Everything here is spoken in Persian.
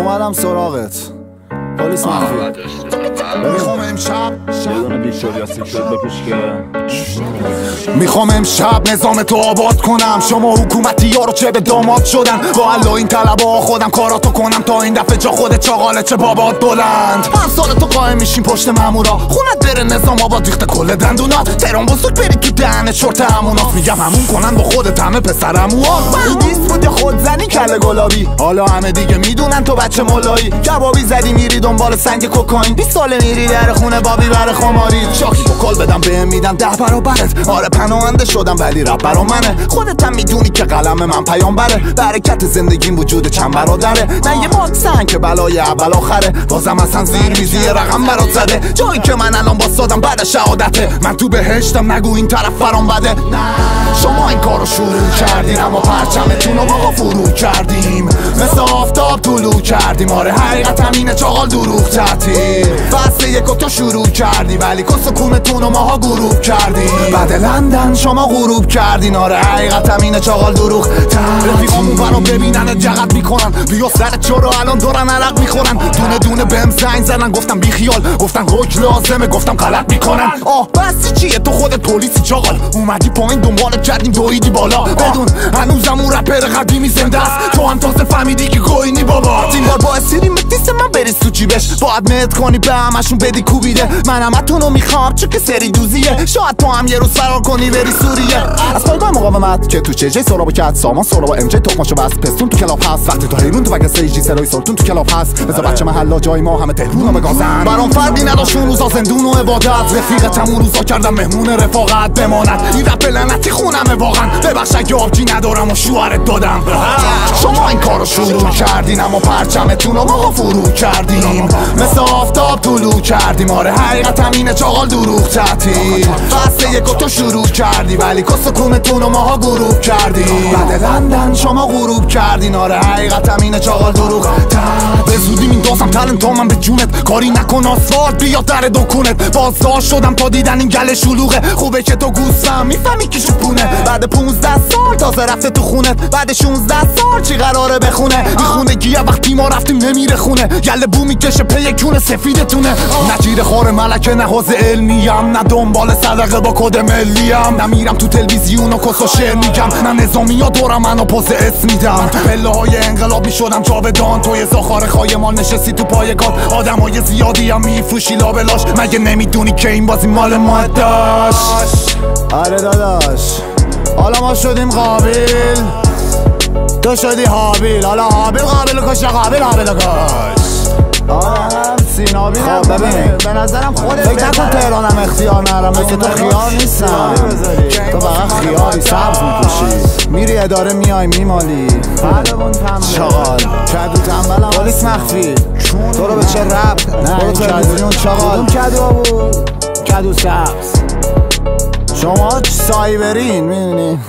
اومدم سراغت پلیس مخفی. میخوام امشب یه دونه ویکتوریا سیکرت بپوش که میخوام امشب نظام تو آباد کنم. شما حکومتی ها رو چه به داماد شدن، با الله این طلبه ها خودم کاراتو کنم تا این دفعه جا خودت چاقاله چه بابات بلند. هم سال تو قایم میشیم پشت مامورا، خونت بره نظام آباد ریخته کل دندونات. تهران بزرگ بری تو دهنت شورت همونات، میگم همون کنن با خودت همه پسرموها. دیست بود خود زنی کله گلابی، حالا همه دیگه میدونن تو بچه مولایی. کبابی زدی میری دنبال سنگ کوکائین، 20 ساله میری در خونه بابی بر خماری. شاکی با کال بدم بهم میدن 10 برابرت. آره پناهنده شدم ولی رب برا منه. خودت هم میدونی که قلم من پیامبره. برکت زندگیم وجود چند برادره، نه یه باکسن که بلای اول آخره. بازم اصلا زیر میزی رقم برات زده. جایی که من الان باستادم بعد شهادته. من تو بهشتم نگو این طرف فرام بده. شما این کارو شروع کردین اما پرچمتون رو ما فرو کردیم. مثل آفتاب طلوع کردیم. آره حقیقت همینه چاقال دروغ تعطیل. فصل یکو تو شروع کردی ولی کس کونتون رو ماها غروب کردیم. بعد لندن شما غروب کردین. آره حقیقت همینه چاقال دروغ تعطیل. رفیقامون برام ببینن جغت میکنن. بیا سرت چرا الان دارن عرق میخورن. دونه دونه بهم زنگ زدن گفتم بی خیال. گفتن روک لازمه گفتم غلط میکنن. بسی چیه تو خودت پلیسی چاقال. اومدی پایین دنبالت کردیم دویدی بالا. بدون هنوزم اون رپر قدیمی زنده است. تو هم تازه فهمیدی که گوینی بابا. این بار با اسیری متیس من بریز تو جیبش. باید مهد کنی به همشون بدی کوبیده. من همتونو میخوام چون که سری دوزیه. شاید تو هم یه روز فرار کنی بری سوریه. از پایگاه مقاومت که تو چه جی سرابو کرد سامان سرابو ام جی تخماشو بس پستون تو کلاب هست. وقتی تو حیرون تو وگه سیجی سرای سلطون تو کلاب هست. مثل بچه محلا جای ما همه تهرونو بگازن. برام فرقی نداشت اون روزا زندون و عبادت. رفیقتم اون روزا کردم مهمون رفاقت بماند. این رپ لعنتی خونمه واقعا. ببخش اگه آبجی ندارم و شوهرت دادم. شما این کارو شروع کردین اما پرچمتون رو ما فرو کردیم. مثل آفتاب طلوع کردیم. آره حقیقت همینه چاقال دروغ تعطیل. فصل یکو تو شروع کردی ولی کس کونتون رو ماها غروب کردیم. بعد لندن شما غروب کردین. آره حقیقت همینه چاقال دروغ تعطیل. به زودی میندازم تلنتو من به جونت. کاری نکن آسفالت بیا در دکونت. بازداشت شدم تا دیدن این گل شلوغه. خوبه که تو گوسفند میفهمی کی شپونه. بعد 15 سال تازه رفته تو خونت. بعد 16 سال چی قراره بخونه. این خونگیه وقتی ما رفتیم نمیره خونه. گله بو میکشه پی کون سفیدتونه. نجیر خور ملکه نه حوزه علمیم. نه دنبال صدقه با کد ملیم. نمیرم تو تلویزیون و کس و شعر میگم. نه نظامی ها دورم منو پوز اسم میدم. تو پله های انقلاب میشدم جاودان. توی زاخار خایمان نشستی تو پایگاه. آدمای زیادی هم میفروشی لابلاش. مگه نمیدونی که این بازی مال ما داشت. آره داداش حالا ما شدیم قابل تو شدی حابیل. حالا حابیل قابل کشه قابل حابیل کش. آره سینابی خب ببین به نظرم خودت فکر نکن تهرانم اختیار نرم. مثل تو خیار نیستم. تو فقط خیاری سبز میپوشی میری اداره میای میمالی. چاقال کدو تنبلم پلیس مخفی. تو رو به چه رب برو تلویزیون چاقال. کدو بود کدو سبز. شما سایبرین میدونی